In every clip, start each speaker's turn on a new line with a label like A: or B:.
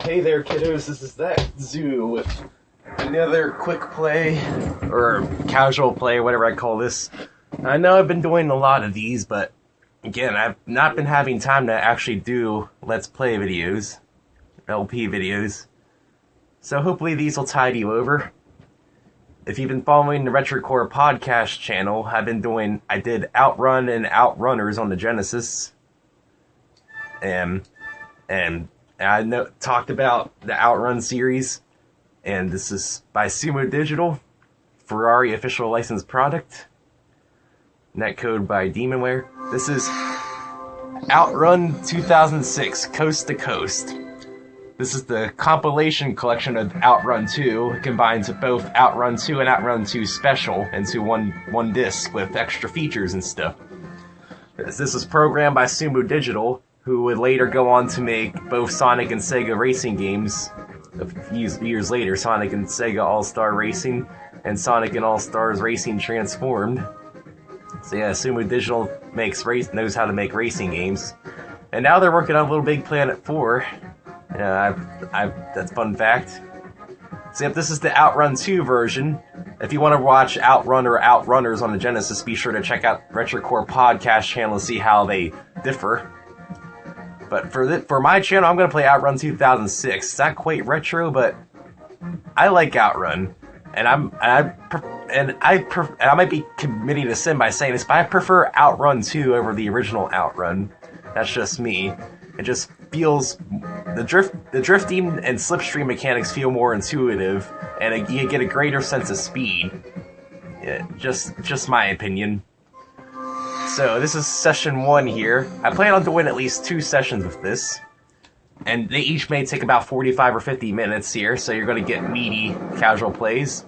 A: Hey there, kiddos, this is that Zoo with another quick play, or casual play, whatever I call this. I know I've been doing a lot of these, but again, I've not been having time to actually do Let's Play videos, LP videos. So hopefully these will tide you over. If you've been following the Retrocore podcast channel, I did OutRun and OutRunners on the Genesis. And I talked about the OutRun series, and this is by Sumo Digital, Ferrari official licensed product. Netcode by Demonware. This is OutRun 2006, Coast to Coast. This is the compilation collection of OutRun 2. It combines both OutRun 2 and OutRun 2 Special into one disc with extra features and stuff. This was programmed by Sumo Digital, who would later go on to make both Sonic and Sega racing games a few years later, Sonic and Sega All-Star Racing and Sonic and All-Stars Racing Transformed. So yeah, Sumo Digital knows how to make racing games. And now they're working on Little Big Planet 4. That's a fun fact. So if this is the OutRun 2 version, if you want to watch OutRun or OutRunners on the Genesis, be sure to check out Retrocore podcast channel to see how they differ. But for my channel, I'm going to play OutRun 2006. It's not quite retro, but I like OutRun. And I might be committing a sin by saying this, but I prefer OutRun 2 over the original OutRun. That's just me. It just feels the drifting and slipstream mechanics feel more intuitive, and you get a greater sense of speed. Yeah, just my opinion. So this is session 1 here. I plan on doing at least 2 sessions with this, and they each may take about 45 or 50 minutes here, so you're going to get meaty casual plays.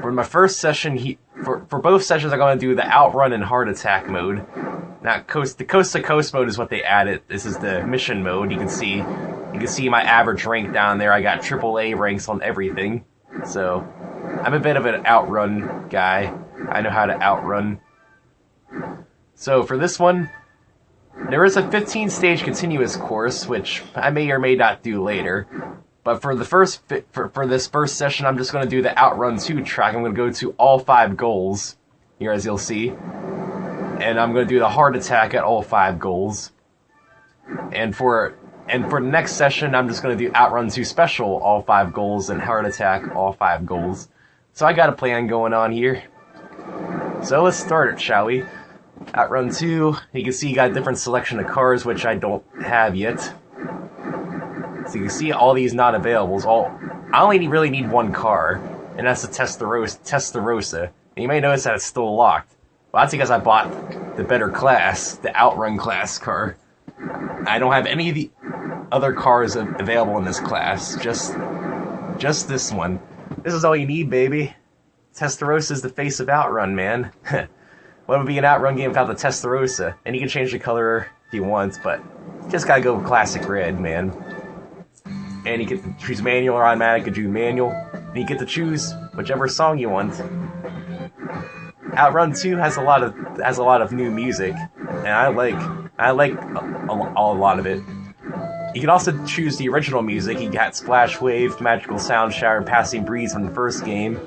A: For my first session, for both sessions, I'm going to do the OutRun and Heart Attack mode. Now, the Coast to Coast mode is what they added. This is the mission mode. You can see my average rank down there. I got AAA ranks on everything. So I'm a bit of an OutRun guy. I know how to OutRun. So for this one, there is a 15-stage continuous course, which I may or may not do later. But for this first session, I'm just going to do the OutRun 2 track. I'm going to go to all 5 goals here, as you'll see. And I'm going to do the Heart Attack at all 5 goals. And for the next session, I'm just going to do OutRun 2 Special, all 5 goals, and Heart Attack, all 5 goals. So I got a plan going on here. So let's start it, shall we? OutRun 2, you can see you got a different selection of cars, which I don't have yet. So you can see all these not availables. I only really need 1 car, and that's the Testarossa. And you may notice that it's still locked. Well, that's because I bought the better class, the OutRun class car. I don't have any of the other cars available in this class, just this one. This is all you need, baby. Testarossa is the face of OutRun, man. What would be an OutRun game without the Testarossa? And you can change the color if you want, but you just gotta go with classic red, man. And you can choose manual or automatic, you do manual. And you get to choose whichever song you want. OutRun 2 has a lot of new music, and I like a lot of it. You can also choose the original music. You got Splash Wave, Magical Sound Shower, Passing Breeze from the first game,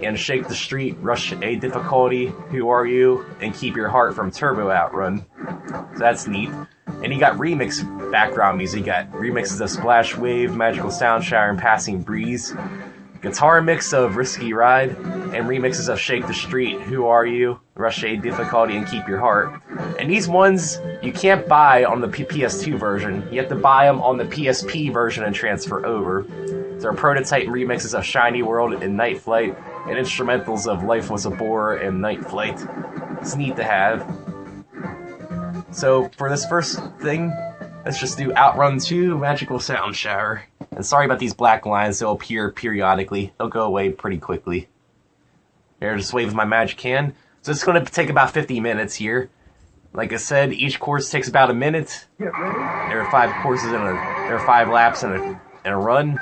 A: and Shake the Street, Rush A Difficulty, Who Are You, and Keep Your Heart from Turbo OutRun. So that's neat. And you got remix background music. You got remixes of Splash Wave, Magical Sound Shower, and Passing Breeze. Guitar mix of Risky Ride, and remixes of Shake the Street, Who Are You, Rush A Difficulty, and Keep Your Heart. And these ones, you can't buy on the PS2 version. You have to buy them on the PSP version and transfer over. There are prototype remixes of Shiny World and Night Flight, and instrumentals of Life Was a Bore and Night Flight. It's neat to have. So, for this first thing, let's just do OutRun 2, Magical Sound Shower. And sorry about these black lines, they'll appear periodically. They'll go away pretty quickly. Here, just wave my magic hand. So it's going to take about 50 minutes here. Like I said, each course takes about a minute. There are 5 courses there are 5 laps and a run.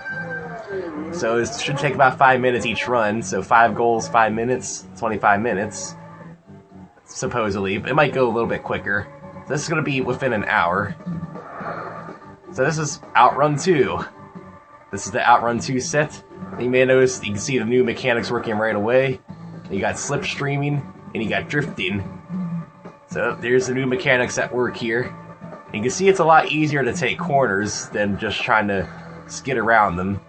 A: So it should take about 5 minutes each run. So 5 goals, 5 minutes, 25 minutes. Supposedly. It might go a little bit quicker. This is going to be within an hour. So this is OutRun 2. This is the OutRun 2 set. You may notice you can see the new mechanics working right away. You got slipstreaming and you got drifting. So there's the new mechanics at work here. And you can see it's a lot easier to take corners than just trying to skid around them.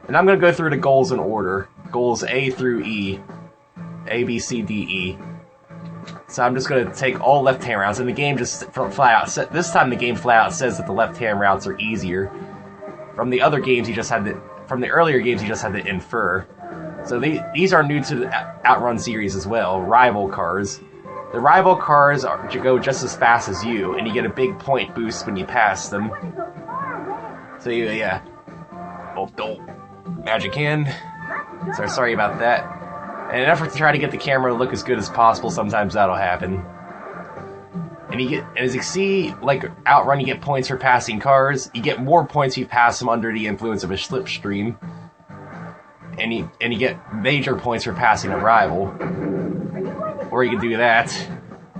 A: And I'm going to go through the goals in order. Goals A through E. A, B, C, D, E. So I'm just going to take all left-hand routes, and the game just flat out this time the game flat out says that the left-hand routes are easier. From the other games, from the earlier games, you just had to infer. So these are new to the OutRun series as well. Rival cars. The rival cars go just as fast as you, and you get a big point boost when you pass them. So yeah. Oh, magic hand. So sorry about that. In an effort to try to get the camera to look as good as possible, sometimes that'll happen. And as you see, like OutRun, you get points for passing cars. You get more points if you pass them under the influence of a slipstream. And you get major points for passing a rival. Or you can do that.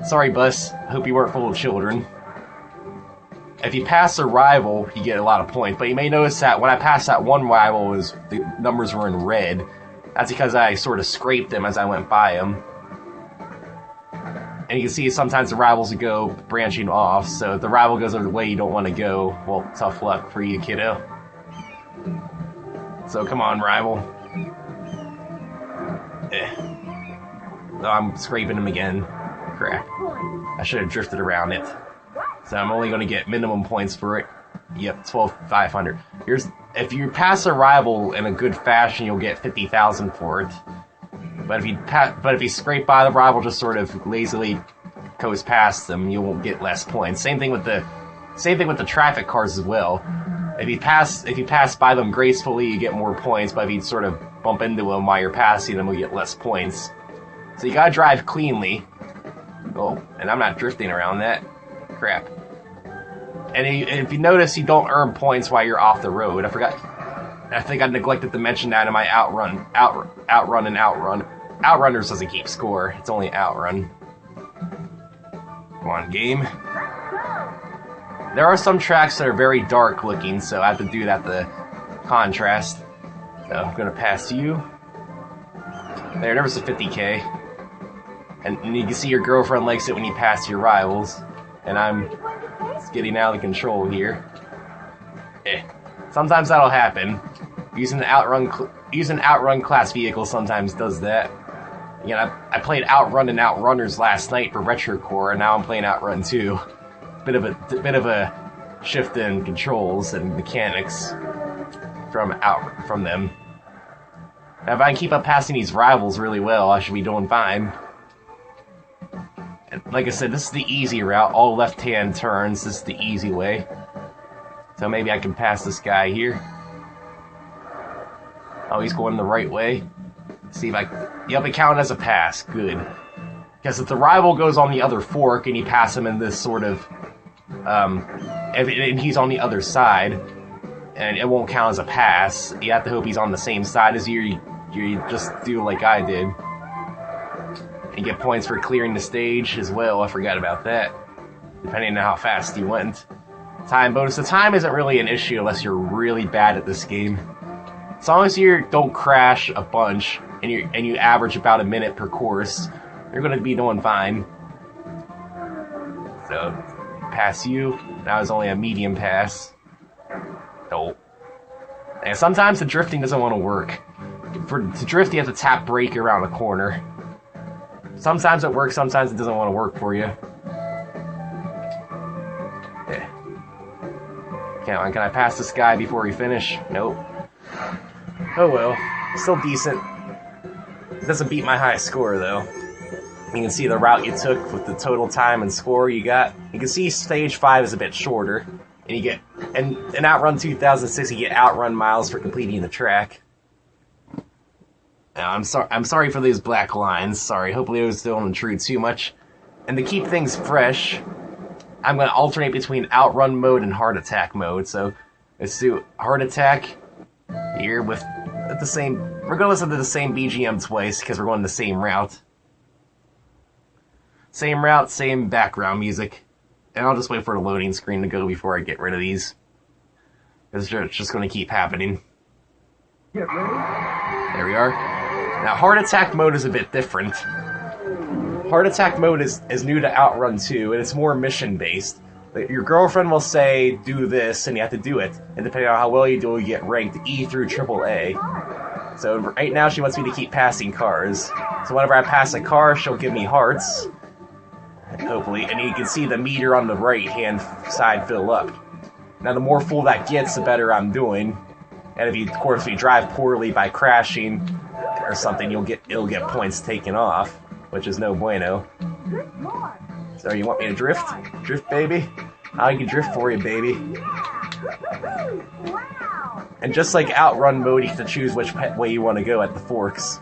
A: Sorry, bus. Hope you weren't full of children. If you pass a rival, you get a lot of points. But you may notice that when I passed that one rival, the numbers were in red. That's because I sort of scraped them as I went by them. And you can see sometimes the rivals go branching off, so if the rival goes the way you don't want to go, well, tough luck for you, kiddo. So come on, rival. Oh, I'm scraping him again. Crap. I should have drifted around it. So I'm only going to get minimum points for it. Yep, 12,500. If you pass a rival in a good fashion, you'll get 50,000 for it. But if you scrape by the rival, just sort of lazily goes past them, you won't get less points. Same thing with the traffic cars as well. If you pass by them gracefully, you get more points. But if you sort of bump into them while you're passing them, you get less points. So you gotta drive cleanly. Oh, and I'm not drifting around that. Crap. And if you notice, you don't earn points while you're off the road. I think I neglected to mention that in my OutRun and OutRun. OutRunners doesn't keep score. It's only OutRun. Come on, game. There are some tracks that are very dark looking, so I have to do that to contrast. So I'm gonna pass you. There was a 50K. And you can see your girlfriend likes it when you pass your rivals. And I'm getting out of control here. Sometimes that'll happen. Using OutRun class vehicles sometimes does that. Again, I played OutRun and OutRunners last night for RetroCore, and now I'm playing OutRun 2. Bit of a shift in controls and mechanics from them. Now, if I can keep up passing these rivals really well, I should be doing fine. And like I said, this is the easy route. All left-hand turns. This is the easy way. So maybe I can pass this guy here. Oh, he's going the right way. See if yep, it counted as a pass. Good. Because if the rival goes on the other fork and you pass him in this sort of, and he's on the other side, and it won't count as a pass. You have to hope he's on the same side as you. You just do like I did. And get points for clearing the stage as well. I forgot about that. Depending on how fast you went. Time bonus. The time isn't really an issue unless you're really bad at this game. As long as you don't crash a bunch and you average about a minute per course, you're going to be doing fine. So, pass you. That was only a medium pass. Nope. And sometimes the drifting doesn't want to work. To drift, you have to tap brake around a corner. Sometimes it works, sometimes it doesn't want to work for you. Yeah. Can I pass this guy before we finish? Nope. Oh well. Still decent. It doesn't beat my high score, though. You can see the route you took with the total time and score you got. You can see stage 5 is a bit shorter. And you get... And in OutRun 2006, you get OutRun miles for completing the track. Now, I'm sorry for these black lines. Sorry, hopefully those don't intrude too much. And to keep things fresh, I'm going to alternate between OutRun mode and Heart Attack mode. So let's do Heart Attack here with the same... We're going to listen to the same BGM twice because we're going the same route. Same route, same background music. And I'll just wait for the loading screen to go before I get rid of these. It's just going to keep happening. There we are. Now, Heart Attack mode is a bit different. Heart Attack mode is new to OutRun 2, and it's more mission-based. Your girlfriend will say, do this, and you have to do it. And depending on how well you do, you get ranked E through AAA. So right now she wants me to keep passing cars. So whenever I pass a car, she'll give me hearts. Hopefully. And you can see the meter on the right-hand side fill up. Now the more full that gets, the better I'm doing. And of course, if you drive poorly by crashing or something, it'll get points taken off, which is no bueno. So you want me to drift? Drift, baby? I can drift for you, baby. And just like OutRun mode, you have to choose which way you want to go at the forks.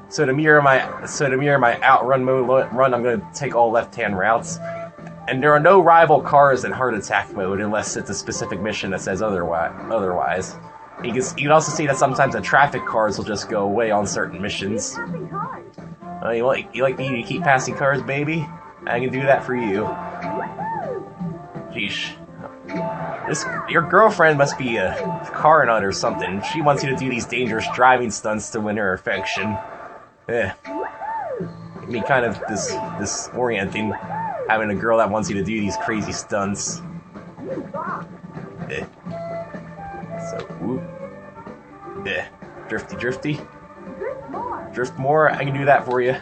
A: So to mirror my OutRun mode run, I'm going to take all left-hand routes. And there are no rival cars in Heart Attack mode unless it's a specific mission that says otherwise. You can also see that sometimes the traffic cars will just go away on certain missions. You like me to keep passing cars, baby? I can do that for you. Sheesh. Your girlfriend must be a car nut or something. She wants you to do these dangerous driving stunts to win her affection. I mean, kind of disorienting, having a girl that wants you to do these crazy stunts. So, whoop. Drifty. Drift more, I can do that for you.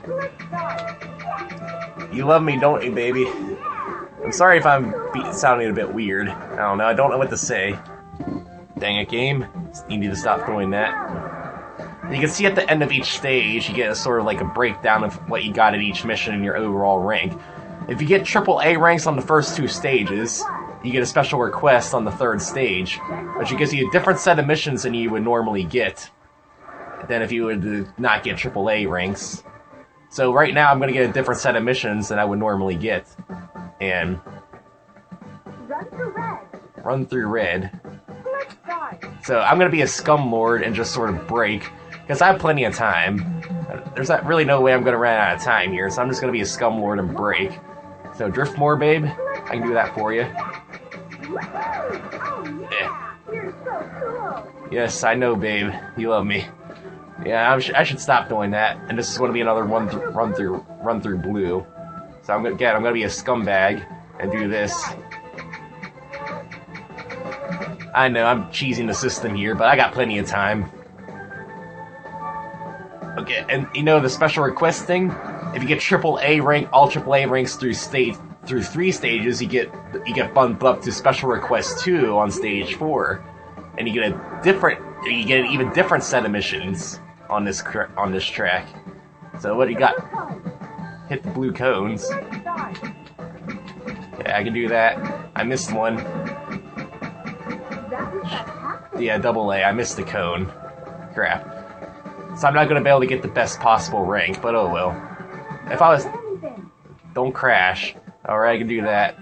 A: You love me, don't you, baby? I'm sorry if I'm sounding a bit weird. I don't know, I don't know what to say. Dang it, game. You need to stop doing that. And you can see at the end of each stage, you get a sort of like a breakdown of what you got at each mission and your overall rank. If you get AAA ranks on the first 2 stages, you get a special request on the 3rd stage, which gives you a different set of missions than you would normally get than if you would not get AAA ranks. So right now I'm going to get a different set of missions than I would normally get. And run through red. So I'm going to be a scumlord and just sort of break, because I have plenty of time. There's not really no way I'm going to run out of time here, so I'm just going to be a scumlord and break. So drift more, babe. I can do that for you. Yes, I know, babe. You love me. Yeah, I should stop doing that. And this is going to be another run through blue. So I'm gonna be a scumbag and do this. I know I'm cheesing the system here, but I got plenty of time. Okay, and you know the special request thing? If you get AAA rank, all AAA ranks through 3 stages, you get bumped up to special request 2 on stage 4, and you get an even different set of missions on this track. So what do you got? Hit the blue cones. Yeah, I can do that. I missed one. Yeah, AA. I missed the cone. Crap. So I'm not going to be able to get the best possible rank, but oh well. If I was... Don't crash. Alright, I can do that.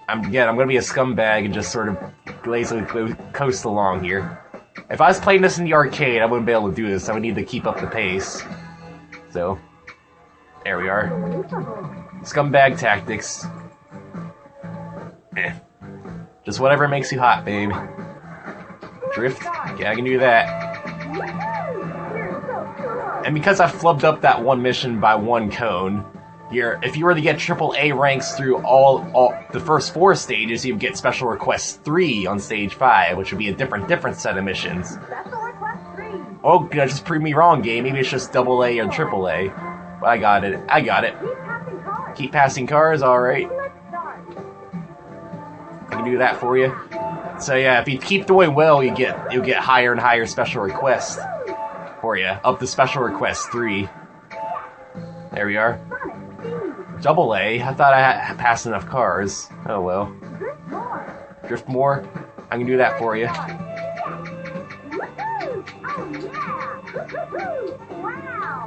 A: I'm going to be a scumbag and just sort of lazily coast along here. If I was playing this in the arcade, I wouldn't be able to do this. I would need to keep up the pace. So, there we are. Scumbag tactics. Just whatever makes you hot, babe. Drift? Yeah, I can do that. And because I flubbed up that one mission by 1 cone, if you were to get AAA ranks through all the first 4 stages, you'd get Special Request 3 on Stage 5, which would be a different set of missions. Oh, you just proved me wrong, game. Maybe it's just AA or AAA. But I got it. Keep passing cars, alright. I can do that for you. So yeah, if you keep doing well, you'll get higher and higher Special Requests for you, up to Special Request 3. There we are. AA? I thought I had passed enough cars. Oh well. Drift more? I can do that for you.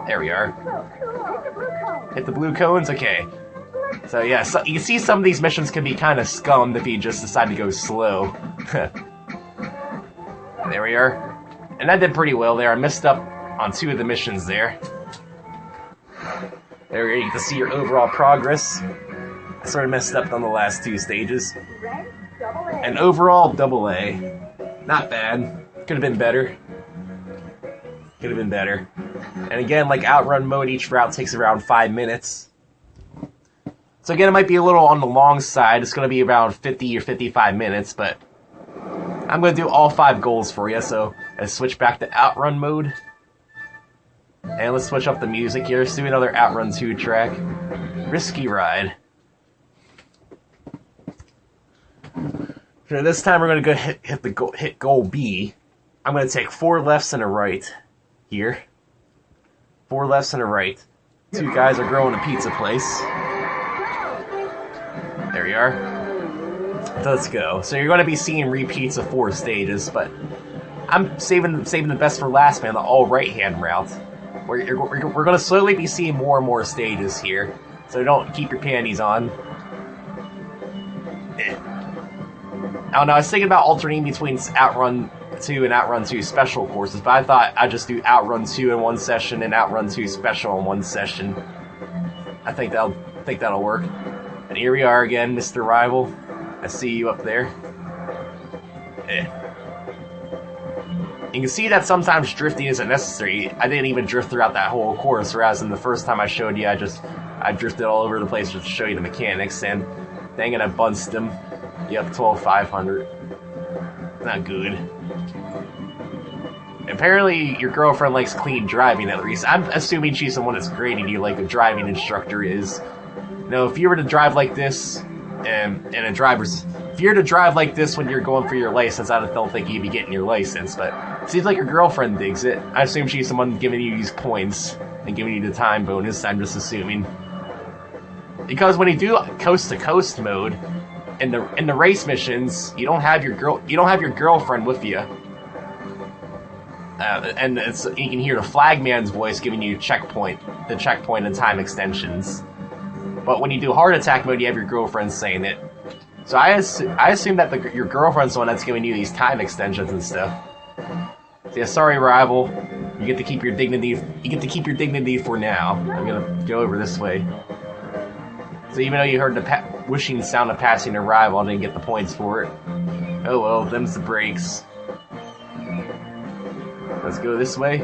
A: There we are. Hit the blue cones? Okay. So yeah, so you can see some of these missions can be kind of scummed if you just decide to go slow. There we are. And I did pretty well there. I messed up on 2 of the missions there. There we go, you can see your overall progress. I sort of messed up on the last 2 stages. And overall, AA. Not bad. Could have been better. Could have been better. And again, like outrun mode, each route takes around 5 minutes. So again, it might be a little on the long side. It's going to be around 50 or 55 minutes, but I'm going to do all 5 goals for you. So let's switch back to outrun mode. And let's switch up the music here. Let's do another Outrun 2 track. Risky Ride. So this time we're going to go hit goal B. I'm going to take 4 lefts and a right here. 4 lefts and a right. 2 guys are growing a pizza place. There we are. So let's go. So you're going to be seeing repeats of 4 stages, but I'm saving the best for last, man. The all right-hand route. We're going to slowly be seeing more and more stages here, so don't keep your panties on. I don't know, I was thinking about alternating between Outrun 2 and Outrun 2 special courses, but I thought I'd just do Outrun 2 in one session and Outrun 2 special in one session. I think that'll work. And here we are again, Mr. Rival. I see you up there. You can see that sometimes drifting isn't necessary. I didn't even drift throughout that whole course, whereas in the first time I showed you, I drifted all over the place just to show you the mechanics, and dang it, I bunced him. Yep, 12,500. Not good. Apparently, your girlfriend likes clean driving, at least. I'm assuming she's the one that's grading you like a driving instructor is. Now, if you were to drive like this, if you're to drive like this when you're going for your license, I don't think you'd be getting your license, but it seems like your girlfriend digs it. I assume she's the one giving you these points and giving you the time bonus, I'm just assuming. Because when you do coast-to-coast mode, in the race missions, you don't have your girlfriend with you. And you can hear the flagman's voice giving you the checkpoint and time extensions. But when you do heart attack mode, you have your girlfriend saying it. So I assume that your girlfriend's the one that's giving you these time extensions and stuff. So yeah, sorry, Rival. You get to keep your dignity. You get to keep your dignity for now. I'm gonna go over this way. So even though you heard the whooshing sound of passing a Rival, I didn't get the points for it. Oh well, them's the breaks. Let's go this way.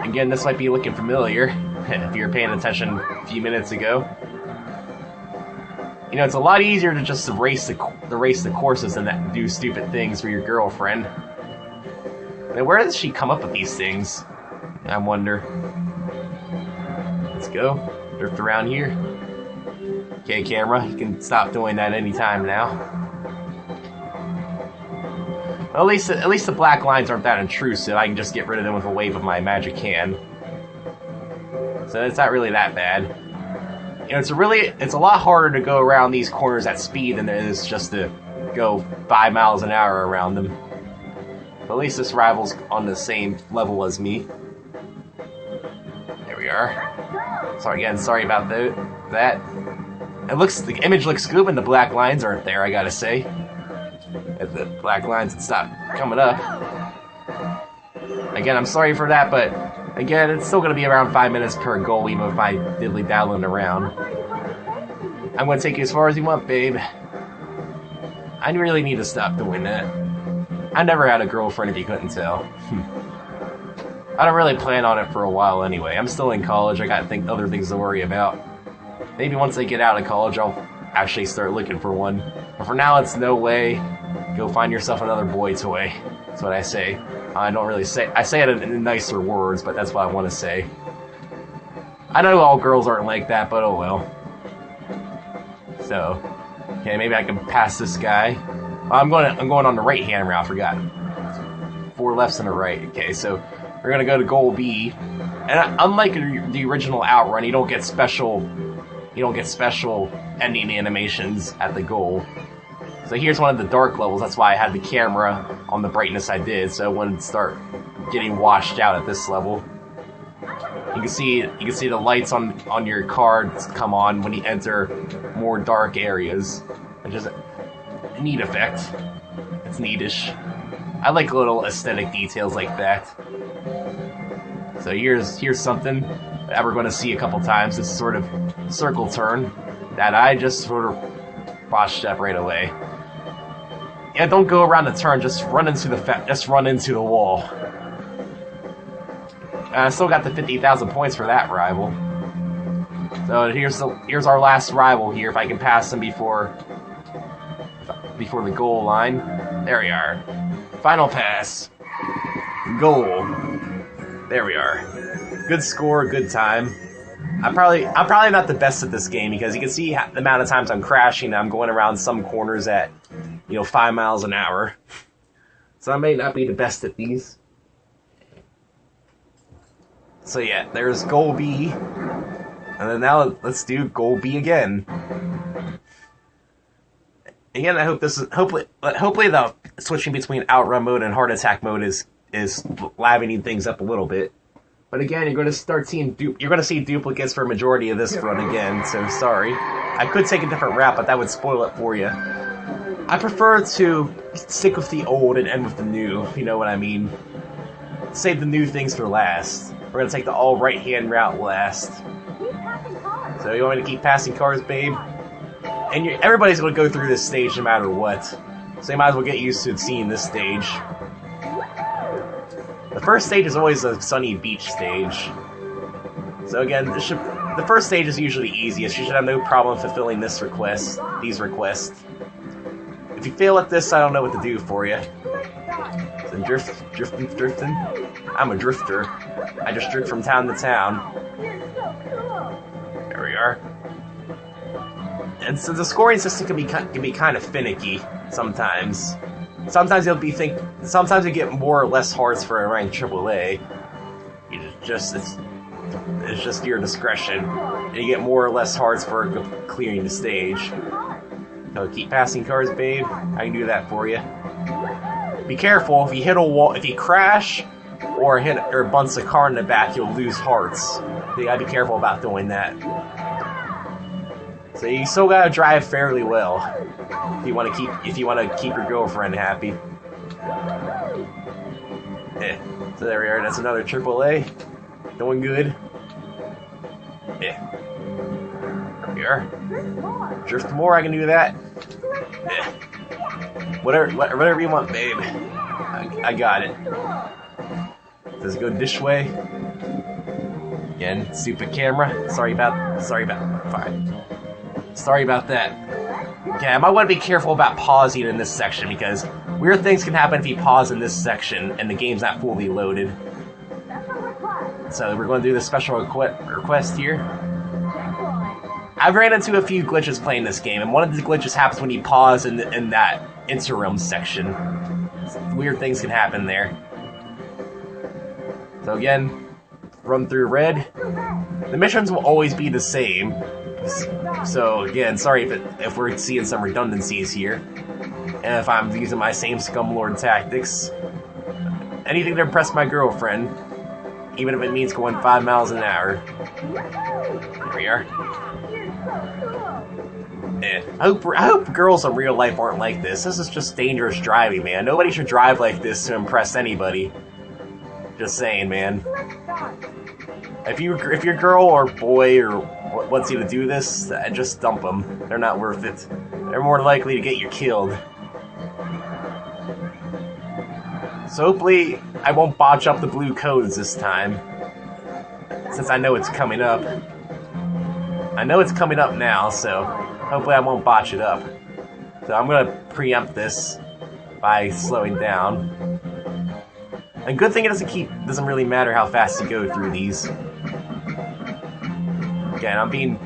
A: Again, this might be looking familiar if you were paying attention a few minutes ago. You know, it's a lot easier to just race the courses than that do stupid things for your girlfriend. Now, where does she come up with these things? I wonder. Let's go. Drift around here. Okay, camera, you can stop doing that anytime now. Well, at least the black lines aren't that intrusive. I can just get rid of them with a wave of my magic hand. So it's not really that bad. You know, it's a lot harder to go around these corners at speed than it is just to go 5 miles an hour around them. But at least this Rival's on the same level as me. There we are. Sorry about that. The image looks good when the black lines aren't there, I gotta say. If the black lines would stop coming up. Again, I'm sorry for that, but again, it's still gonna be around 5 minutes per goal, even if I diddly-daddling around. I'm gonna take you as far as you want, babe. I really need to stop doing that. I never had a girlfriend, if you couldn't tell. I don't really plan on it for a while anyway. I'm still in college, I got other things to worry about. Maybe once I get out of college, I'll actually start looking for one. But for now, it's no way. Go find yourself another boy toy. That's what I say. I don't really say... I say it in nicer words, but that's what I want to say. I know all girls aren't like that, but oh well. So, okay, maybe I can pass this guy. I'm going on the right-hand route, forgot. 4 lefts and a right. Okay, so we're gonna go to goal B. And unlike the original Outrun, you don't get special ending animations at the goal. So here's one of the dark levels. That's why I had the camera on the brightness I did, so it wouldn't start getting washed out at this level. You can see the lights on your cards come on when you enter more dark areas. Which is a neat effect. It's neatish. I like little aesthetic details like that. So here's something that we're going to see a couple times. This sort of circle turn that I just sort of botched up right away. Yeah, don't go around the turn. Just run into the wall. I still got the 50,000 points for that rival. So here's our last rival here. If I can pass him before the goal line. There we are. Final pass. Goal. There we are. Good score, good time. I'm probably not the best at this game because you can see the amount of times I'm crashing. I'm going around some corners at 5 miles an hour. So I may not be the best at these. So yeah, there's goal B. And then now let's do goal B again. Again, I hope hopefully the switching between outrun mode and heart attack mode is livening things up a little bit. But again, you're going to start seeing see duplicates for a majority of this run again. So sorry, I could take a different route, but that would spoil it for you. I prefer to stick with the old and end with the new. If you know what I mean. Save the new things for last. We're going to take the all right-hand route last. So you want me to keep passing cars, babe? And everybody's going to go through this stage no matter what. So you might as well get used to seeing this stage. The first stage is always a sunny beach stage. So again, the first stage is usually easiest. You should have no problem fulfilling these requests. If you fail at this, I don't know what to do for you. So drifting. I'm a drifter. I just drift from town to town. There we are. And so the scoring system can be kind of finicky sometimes. Sometimes you get more or less hearts for a rank AAA. It's just your discretion. And you get more or less hearts for clearing the stage. So keep passing cars, babe. I can do that for you. Be careful, if you hit a wall, if you crash or bunts a car in the back, you'll lose hearts. So you gotta be careful about doing that. So you still gotta drive fairly well if you want to keep your girlfriend happy. So there we are. That's another AAA. Doing good. There we are. Drift more. I can do that. Whatever you want, babe. I got it. Does it go this way? Again, stupid camera. Sorry about that. Okay, I might want to be careful about pausing in this section because weird things can happen if you pause in this section and the game's not fully loaded. So we're going to do the special request here. I've ran into a few glitches playing this game, and one of the glitches happens when you pause in that interim section. Weird things can happen there. So again, run through red. The missions will always be the same. So again, sorry if we're seeing some redundancies here, and if I'm using my same scumlord tactics. Anything to impress my girlfriend, even if it means going 5 miles an hour. Here we are. I hope girls in real life aren't like this. This is just dangerous driving, man. Nobody should drive like this to impress anybody. Just saying, man. If your girl or boy or wants you to do this, just dump them. They're not worth it. They're more likely to get you killed. So hopefully I won't botch up the blue codes this time, since I know it's coming up. I know it's coming up now, so hopefully I won't botch it up. So I'm gonna preempt this by slowing down. And good thing it doesn't really matter how fast you go through these. Again, I'm being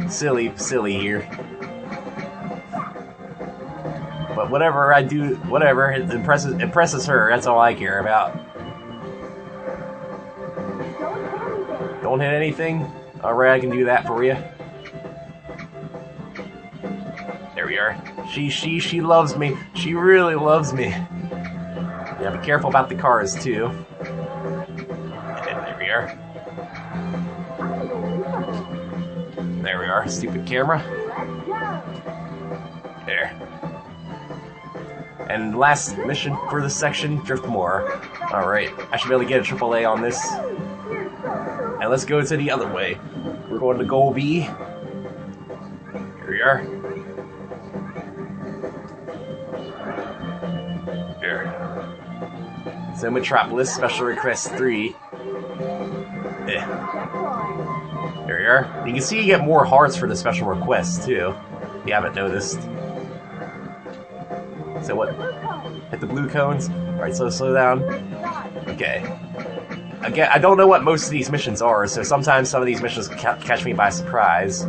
A: silly here. But whatever I do, whatever, it impresses her, that's all I care about. Don't hit anything? Alright, I can do that for you. There we are. She loves me. She really loves me. Yeah, be careful about the cars, too. There we are. There we are. Stupid camera. There. And last mission for this section, drift more. Alright, I should be able to get a AAA on this. And let's go to the other way. We're going to goal B. Here we are. So Metropolis, Special Request 3. Eh. There you are. You can see you get more hearts for the special requests, too. If you haven't noticed. So what? Hit the blue cones? Alright, so slow down. Okay. Again, I don't know what most of these missions are, so sometimes some of these missions catch me by surprise.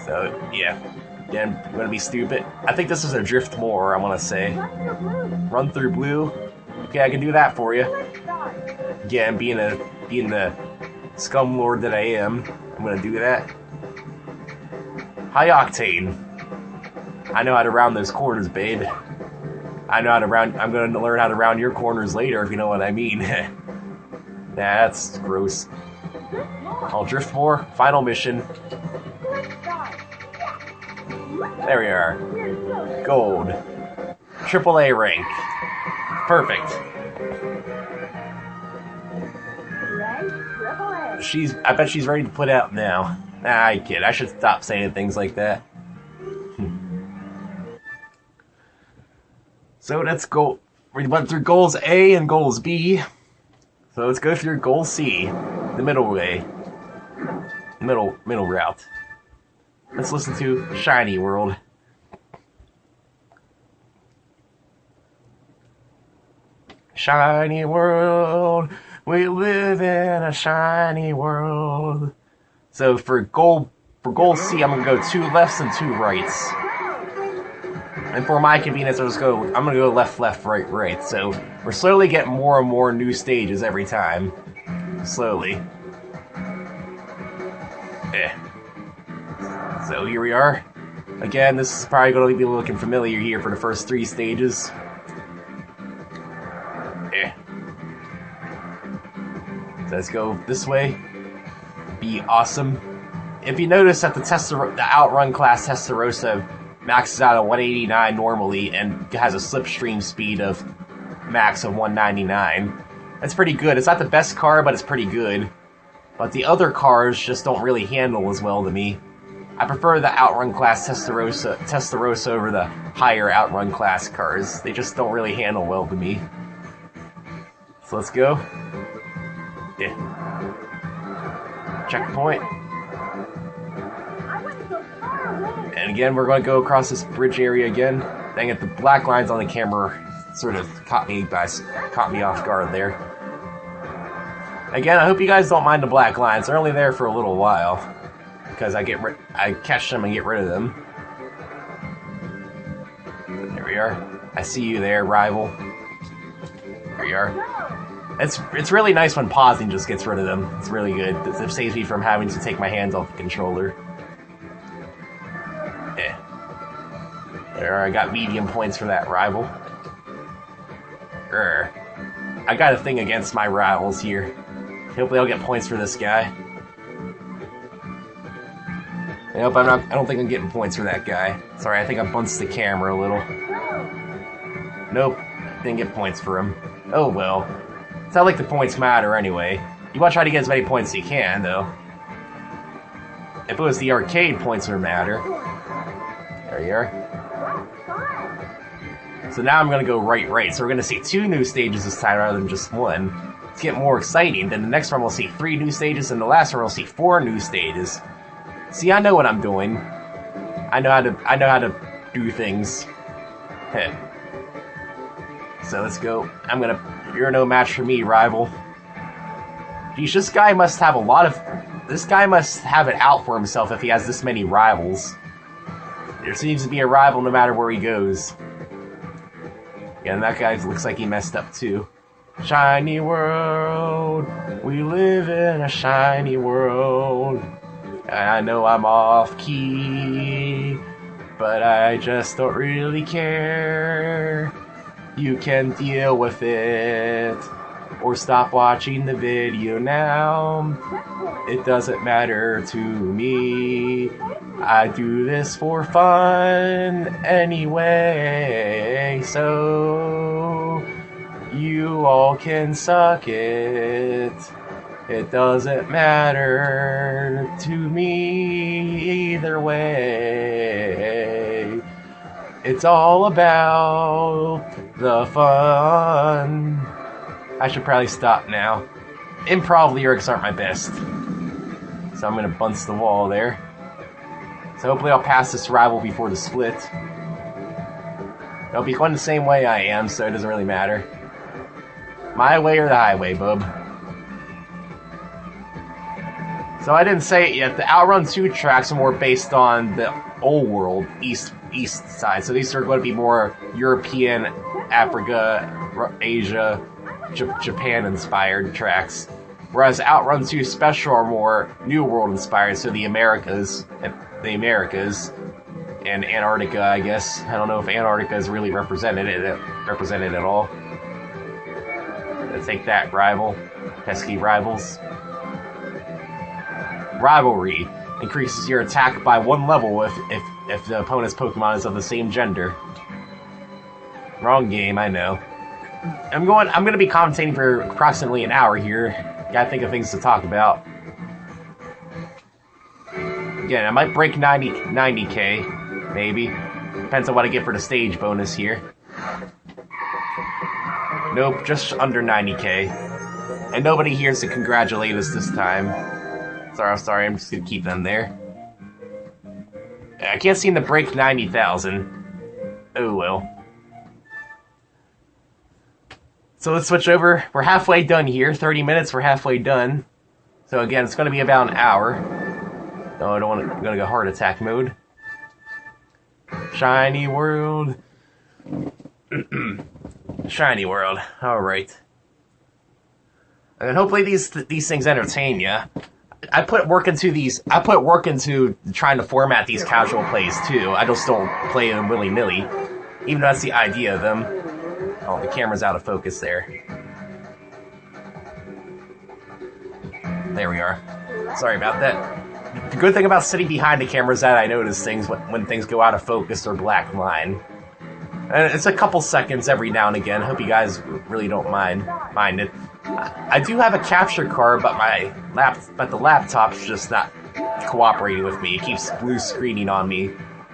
A: So, yeah. Again, I'm gonna be stupid. I think this is a drift more, I wanna say. Run through blue. Okay, I can do that for you. Again, being the scum lord that I am, I'm gonna do that. High octane. I know how to round those corners, babe. I'm gonna learn how to round your corners later, if you know what I mean. Nah, that's gross. I'll drift more. Final mission. There we are. Gold. AAA rank. Perfect. I bet she's ready to put out now. Nah, I kid. I should stop saying things like that. So let's go. We went through goals A and goals B. So let's go through goal C, the middle way, middle route. Let's listen to Shiny World. Shiny world, we live in a shiny world. So for goal C, I'm gonna go 2 lefts and 2 rights. And for my convenience, I'm gonna go left, right, right. So we're slowly getting more and more new stages every time. Slowly. So here we are. Again, this is probably gonna be looking familiar here for the first 3 stages. So let's go this way. Be awesome. If you notice that the OutRun class Testarossa maxes out at 189 normally and has a slipstream speed of max of 199. That's pretty good. It's not the best car, but it's pretty good. But the other cars just don't really handle as well to me. I prefer the OutRun class Testarossa over the higher OutRun class cars. They just don't really handle well to me. So let's go. Yeah. Checkpoint. And again, we're going to go across this bridge area again. Dang it, the black lines on the camera sort of caught me off guard there. Again, I hope you guys don't mind the black lines. They're only there for a little while. Because I catch them and get rid of them. There we are. I see you there, rival. There you are. It's really nice when pausing just gets rid of them. It's really good. It saves me from having to take my hands off the controller. There, I got medium points for that rival. I got a thing against my rivals here. Hopefully I'll get points for this guy. Nope, I don't think I'm getting points for that guy. Sorry, I think I bunched the camera a little. Nope, didn't get points for him. Oh well. It's not like the points matter anyway. You want to try to get as many points as you can, though. If it was the arcade, points would matter. There you are. So now I'm going to go right. So we're going to see 2 new stages this time rather than just 1. It's getting more exciting. Then the next one we'll see 3 new stages, and the last one we'll see 4 new stages. See, I know what I'm doing. I know how to do things. Heh. So let's go. You're no match for me, rival. Geez, this guy must have it out for himself if he has this many rivals. There seems to be a rival no matter where he goes. Yeah, and that guy looks like he messed up too. Shiny world, we live in a shiny world. I know I'm off key, but I just don't really care. You can deal with it, or stop watching the video now. It doesn't matter to me. I do this for fun anyway, so you all can suck it. It doesn't matter to me either way. It's all about the fun. I should probably stop now. Improv lyrics aren't my best. So I'm gonna bunce the wall there. So hopefully I'll pass this rival before the split. It'll be going the same way I am, so it doesn't really matter. My way or the highway, bub. So I didn't say it yet, the OutRun 2 tracks are more based on the old world, east side. So these are going to be more European, Africa, Asia, Japan inspired tracks. Whereas OutRun 2 Special are more New World inspired, so the Americas and Antarctica, I guess. I don't know if Antarctica is really represented at all. Let's take that, rival. Pesky rivals. Rivalry increases your attack by 1 level if the opponent's Pokemon is of the same gender. Wrong game, I know. I'm gonna be commentating for approximately an hour here. Gotta think of things to talk about. Again, I might break 90k, maybe. Depends on what I get for the stage bonus here. Nope, just under 90k. And nobody hears to congratulate us this time. Sorry, I'm just gonna keep them there. I can't seem to break 90,000. Oh well. So let's switch over. We're halfway done here. 30 minutes, we're halfway done. So again, it's gonna be about an hour. No, I don't want to. I'm gonna go heart attack mode. Shiny world. Shiny world. Alright. And hopefully these things entertain ya. I put work into trying to format these casual plays too. I just don't play them willy-nilly. Even though that's the idea of them. Oh, the camera's out of focus there. There we are. Sorry about that. The good thing about sitting behind the camera is that I notice things when things go out of focus or black line. And it's a couple seconds every now and again. Hope you guys really don't mind it. I do have a capture card, but the laptop's just not cooperating with me. It keeps blue screening on me.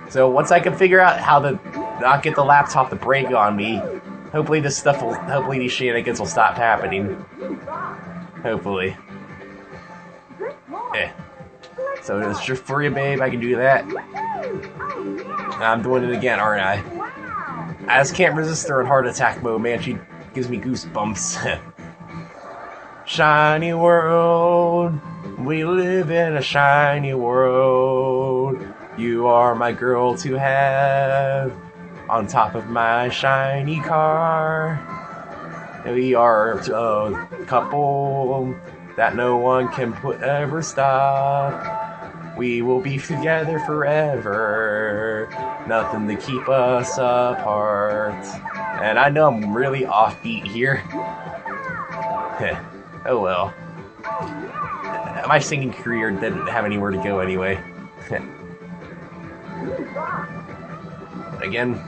A: So once I can figure out how to not get the laptop to break on me, hopefully these shenanigans will stop happening. Hopefully. So it's just for you, babe. I can do that. I'm doing it again, aren't I? I just can't resist her in heart attack mode, man. She gives me goosebumps. Shiny world, we live in a shiny world. You are my girl to have on top of my shiny car. We are a couple that no one can ever stop. We will be together forever, nothing to keep us apart. And I know I'm really offbeat here. Oh well. My singing career didn't have anywhere to go anyway. Again,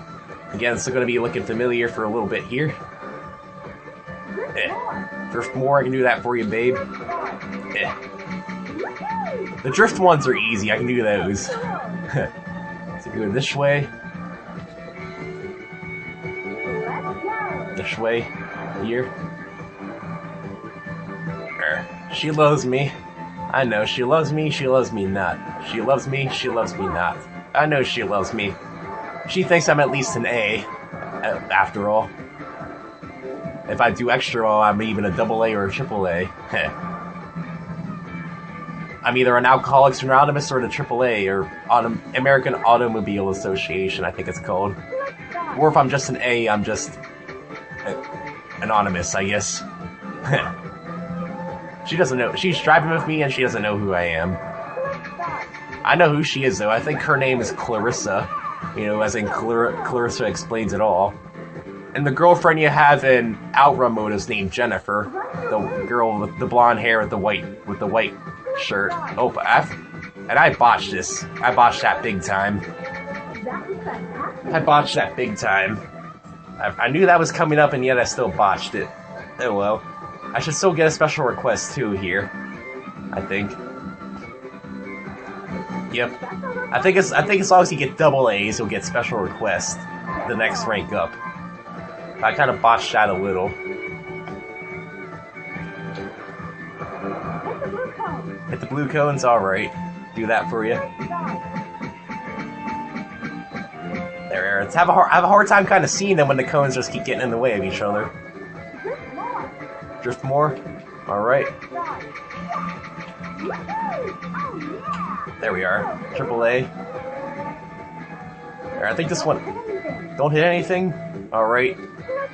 A: still gonna be looking familiar for a little bit here. Drift more, I can do that for you, babe. The drift ones are easy, I can do those. So go this way. This way. Here. She loves me. I know she loves me not. She loves me not. I know she loves me. She thinks I'm at least an A, after all. If I do extra well, I'm even a double A or a triple A. I'm either an Alcoholics Anonymous or the AAA, or American Automobile Association, I think it's called. Or if I'm just an A, I'm just anonymous, I guess. She doesn't know. She's driving with me and she doesn't know who I am. I know who she is, though. I think her name is Clarissa. You know, as in Clarissa Explains It All. And the girlfriend you have in OutRun mode is named Jennifer. The girl with the blonde hair with the white shirt. Oh, and I botched this. I botched that big time. I knew that was coming up and yet I still botched it. Oh well. I should still get a special request too here. I think. Yep. I think as long as you get double A's, you'll get special request the next rank up. I kind of botched that a little. Hit the blue cones, alright. Do that for you. There, I have a hard time kind of seeing them when the cones just keep getting in the way of each other. Drift more? Alright. There we are. AAA. There, I think this one... Don't hit anything? Alright.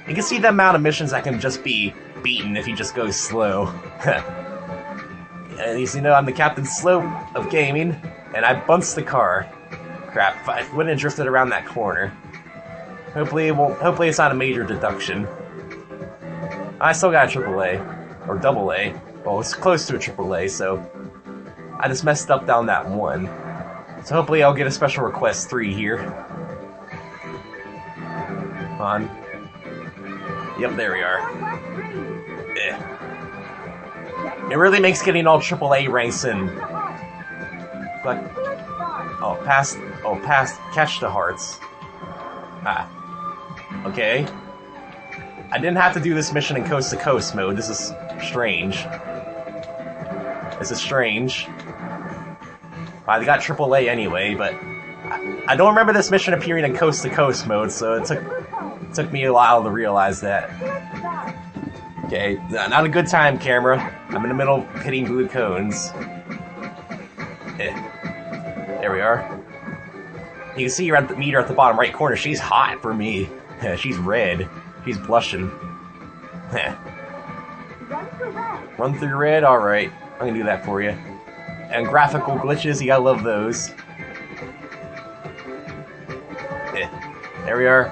A: You can see the amount of missions that can just be beaten if you just go slow. At least you know I'm the Captain Slope of gaming, and I bumped the car. Crap, if I wouldn't have drifted around that corner. Hopefully it's not a major deduction. I still got a AAA. Or double A. Well, it's close to a AAA, so... I just messed up down that one. So hopefully I'll get a special request 3 here. Come on. Yep, there we are. It really makes getting all AAA ranks in... But... Oh, past... Catch the hearts. Ah. Okay. I didn't have to do this mission in coast-to-coast mode. This is strange. This is strange. I got AAA anyway, but... I don't remember this mission appearing in coast-to-coast mode, so it took me a while to realize that. Okay, not a good time, camera. I'm in the middle of hitting blue cones. There we are. You can see her at the meter at the bottom right corner. She's hot for me. She's red. She's blushing. Run through red? Alright. I'm gonna do that for you. And graphical glitches, you gotta love those. There we are.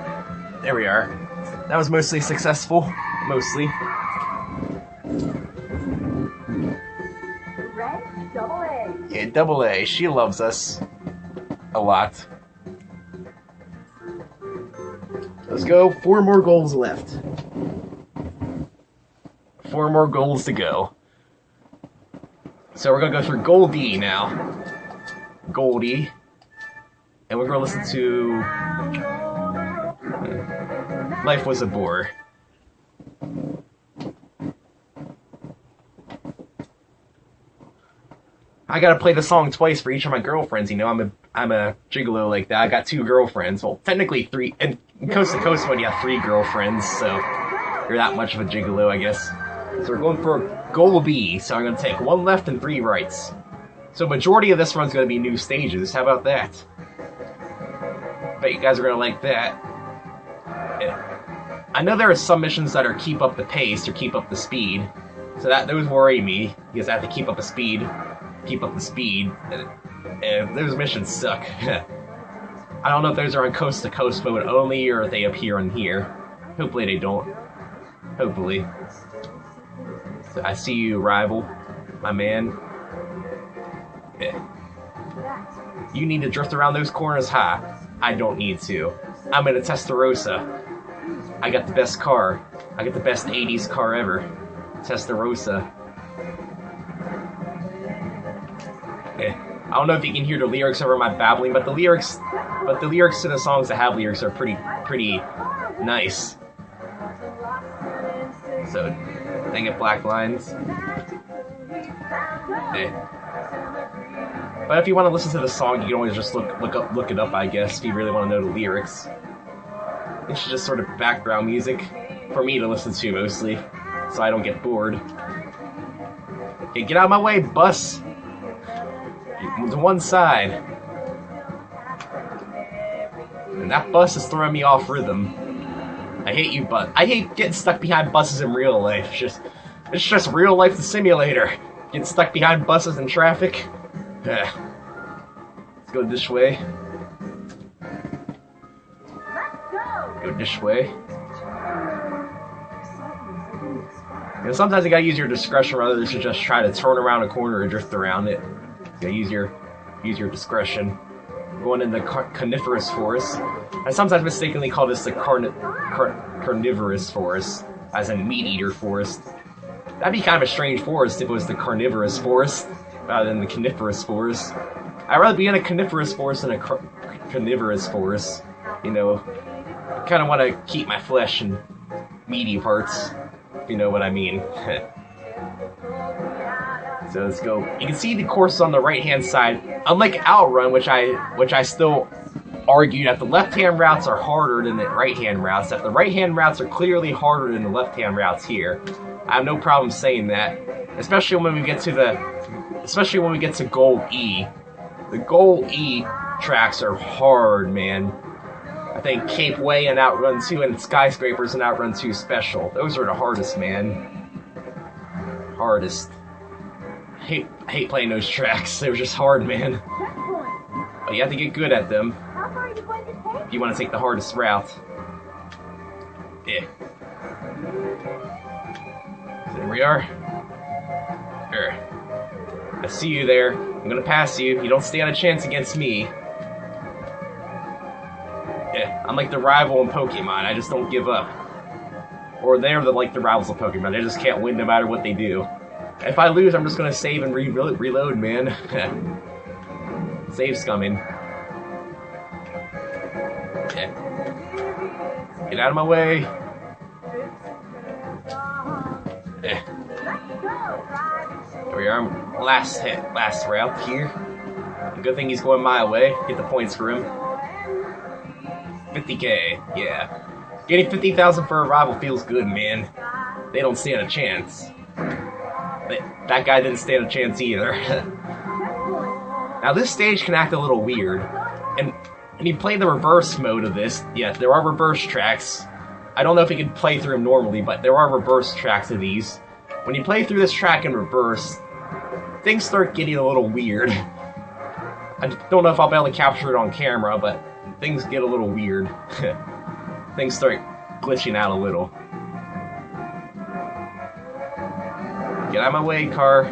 A: There we are. That was mostly successful. Mostly. Yeah, double A. She loves us. A lot. Let's go. 4 more goals left. 4 more goals to go. So we're gonna go through Goldie now. Goldie. And we're gonna listen to... Life Was a Bore. I gotta play the song twice for each of my girlfriends, you know, I'm a gigolo like that. I got 2 girlfriends. Well, technically 3. And coast to coast one, you have 3 girlfriends, so you're that much of a gigolo, I guess. So we're going for goal B, so I'm gonna take 1 left and 3 rights. So majority of this run's gonna be new stages. How about that? Bet you guys are gonna like that. Yeah. I know there are some missions that are keep up the pace or keep up the speed, so those worry me because I have to keep up the speed. Keep up the speed, and those missions suck. I don't know if those are on coast-to-coast mode only, or if they appear on here. Hopefully they don't. Hopefully. So I see you, rival. My man. Yeah. You need to drift around those corners high. I don't need to. I'm in a Testarossa. I got the best car. I got the best 80s car ever. Testarossa. I don't know if you can hear the lyrics over my babbling, but the lyrics to the songs that have lyrics are pretty nice. So, dang it, black lines. But if you want to listen to the song, you can always just look it up, I guess, if you really want to know the lyrics. It's just sort of background music for me to listen to mostly, so I don't get bored. Okay, get out of my way, bus! To one side. And that bus is throwing me off rhythm. I hate you, bus. I hate getting stuck behind buses in real life. It's just real life the simulator. Getting stuck behind buses in traffic. Let's go this way. Go this way. You know, sometimes you gotta use your discretion rather than just try to turn around a corner and drift around it. You gotta use your discretion. Going in the coniferous forest. I sometimes mistakenly call this the carnivorous forest, as in meat eater forest. That'd be kind of a strange forest if it was the carnivorous forest rather than the coniferous forest. I'd rather be in a coniferous forest than a carnivorous forest. You know, I kind of want to keep my flesh and meaty parts, if you know what I mean. So let's go. You can see the course on the right-hand side. Unlike OutRun, which I still argue that the left-hand routes are harder than the right-hand routes. That the right-hand routes are clearly harder than the left-hand routes here. I have no problem saying that, especially when we get to Goal E. The Goal E tracks are hard, man. I think Cape Way and OutRun 2 and Skyscrapers and OutRun 2 Special. Those are the hardest, man. Hardest. Hate playing those tracks. They were just hard, man. But you have to get good at them if you want to take the hardest route. Yeah. So there we are. There. I see you there. I'm gonna pass you. You don't stand a chance against me. Yeah, I'm like the rival in Pokemon. I just don't give up. Or they're like the rivals of Pokemon. They just can't win no matter what they do. If I lose, I'm just gonna save and reload, man. Save's coming. Yeah. Get out of my way. Yeah. There we are. Last route here. Good thing he's going my way. Get the points for him. 50K. Yeah. Getting 50,000 for a rival feels good, man. They don't stand a chance. But that guy didn't stand a chance either. Now this stage can act a little weird. And when you play the reverse mode of this, yeah, there are reverse tracks. I don't know if you can play through them normally, but there are reverse tracks of these. When you play through this track in reverse, things start getting a little weird. I don't know if I'll be able to capture it on camera, but things get a little weird. Things start glitching out a little. Get out of my way, car.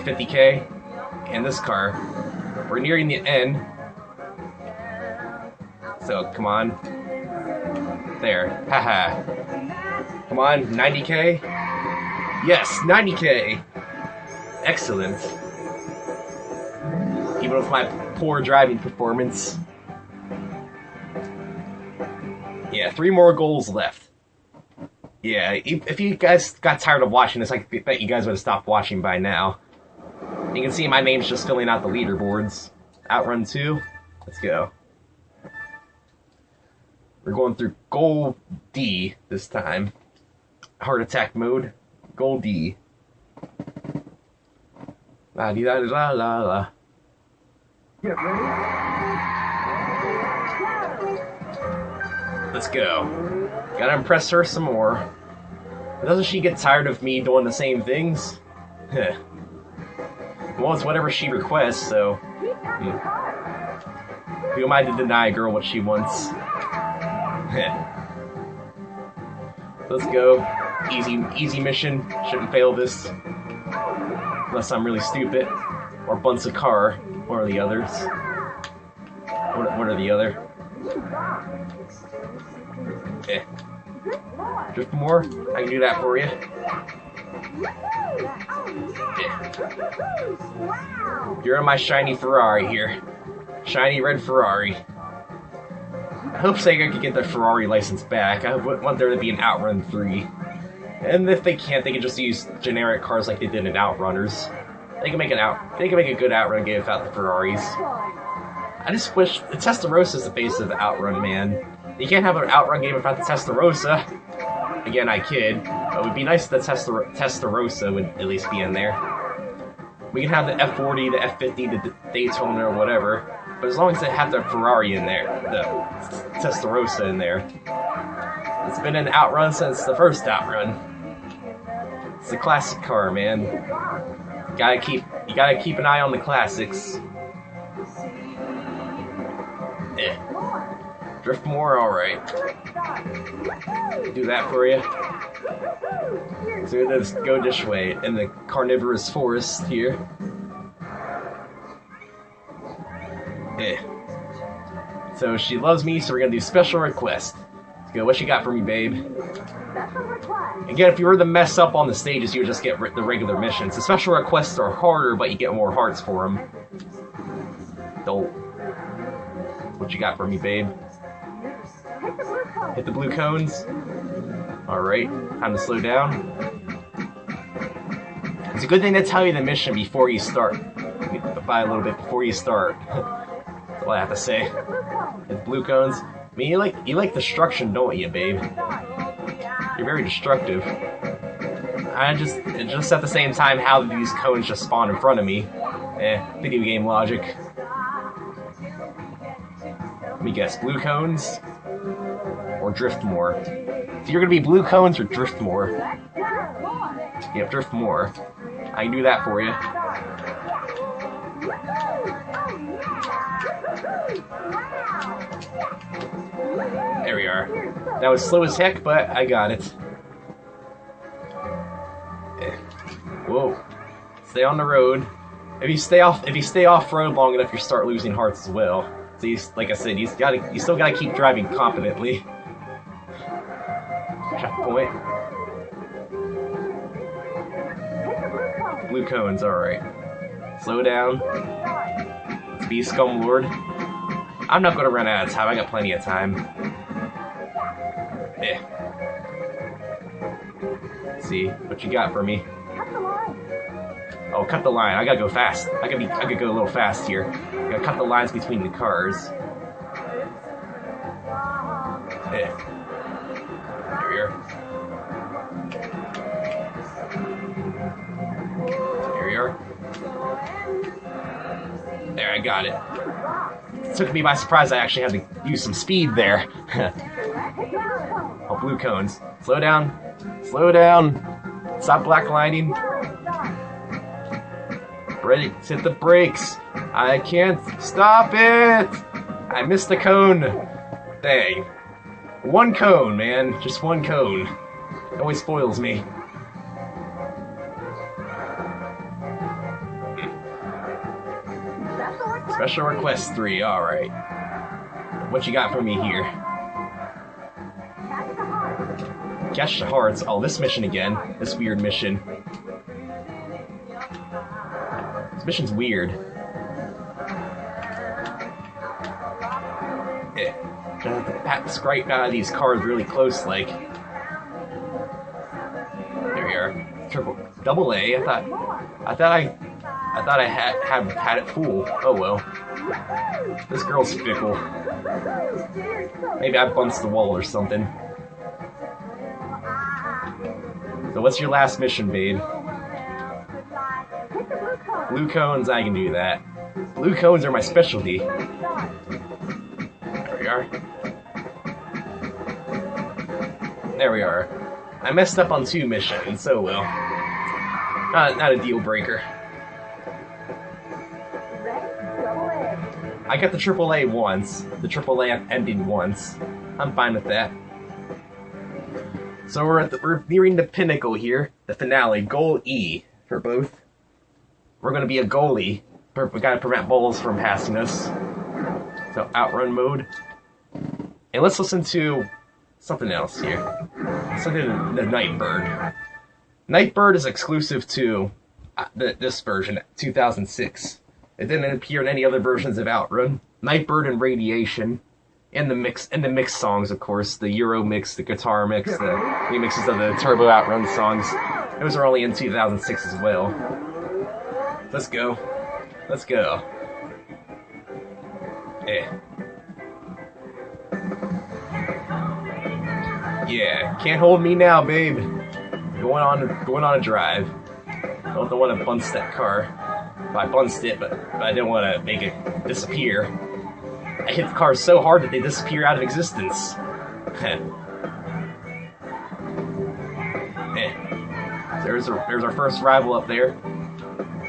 A: 50K. And this car. We're nearing the end. So, come on. There. Haha. Come on, 90K? Yes, 90K! Excellent. Even with my poor driving performance. Yeah, 3 more goals left. Yeah, if you guys got tired of watching this, I bet you guys would have stopped watching by now. You can see my name's just filling out the leaderboards. OutRun 2, let's go. We're going through Goal D this time. Heart attack mode, Goal D. La di la la la la. Get ready. Let's go. Gotta impress her some more. Doesn't she get tired of me doing the same things? Well, it's whatever she requests, so... Who am I to deny a girl what she wants? Let's go. Easy mission. Shouldn't fail this. Unless I'm really stupid. Or bunts a car. One or the others. One or the other. Eh. Just more? I can do that for you. Yeah. You're in my shiny Ferrari here. Shiny red Ferrari. I hope Sega could get their Ferrari license back. I want there to be an OutRun 3. And if they can't, they can just use generic cars like they did in OutRunners. They can make a good OutRun game without the Ferraris. I just wish the Testarossa is the base of the OutRun, man. You can't have an OutRun game without the Testarossa. Again, I kid, but it would be nice if the Testarossa would at least be in there. We can have the F40, the F50, the Daytona, or whatever, but as long as they have the Ferrari in there, the Testarossa in there. It's been an OutRun since the first OutRun. It's a classic car, man. You gotta keep an eye on the classics. Eh. Drift more, alright. Do that for you. So let's go this way in the carnivorous forest here. Eh. So she loves me, so we're gonna do special request. Let's go. What you got for me, babe? Again, if you were to mess up on the stages, you would just get the regular missions. The special requests are harder, but you get more hearts for them. Don't. What you got for me, babe? Hit the blue cones. Alright, time to slow down. It's a good thing to tell you the mission before you start. By a little bit before you start. That's all I have to say. Hit the blue cones. I mean, you like destruction, don't you, babe? You're very destructive. Just at the same time, how did these cones just spawn in front of me? Video game logic. Let me guess, blue cones? Or drift more? So you're gonna be blue cones or drift more? Yep, drift more. I can do that for you. There we are. That was slow as heck, but I got it. Whoa. Stay on the road. If you stay off road long enough, you start losing hearts as well. So like I said, you still gotta keep driving confidently. Checkpoint. Blue cones, alright. Slow down. Let's be Scum Lord. I'm not gonna run out of time, I got plenty of time. Let's see, what you got for me? Oh, cut the line. I gotta go fast. I could go a little fast here. I gotta cut the lines between the cars. There we are. There we are. There, I got it. It took me by surprise. I actually had to use some speed there. Oh, blue cones. Slow down. Slow down. Stop blacklining. Brakes, hit the brakes. I can't stop it. I missed the cone. Dang. One cone, man. Just one cone. It always spoils me. Special request 3, alright. What you got for me here? Catch the hearts. Oh, this mission again. This weird mission. This mission's weird. I have to pat the scrape out of these cars really close, like. There we are. Double A. I thought I had it full. Oh well. This girl's fickle. Maybe I bumped the wall or something. So what's your last mission, babe? Blue cones, I can do that. Blue cones are my specialty. There we are. There we are. I messed up on 2 missions, so well. Not a deal breaker. I got the AAA once. The AAA ended once. I'm fine with that. So we're nearing the pinnacle here. The finale. Goal E for both. We're going to be a goalie. We got to prevent balls from passing us. So outrun mode. And let's listen to something else here. Something the Nightbird. Nightbird is exclusive to this version, 2006. It didn't appear in any other versions of OutRun. Nightbird and Radiation, and the mix songs, of course, the Euro mix, the guitar mix, the remixes of the Turbo OutRun songs. Those are only in 2006 as well. Let's go. Let's go. Yeah, can't hold me now, babe. Going on a drive. Don't want to bunce that car. Well, I bunced it, but I didn't want to make it disappear. I hit the cars so hard that they disappear out of existence. There's our first rival up there.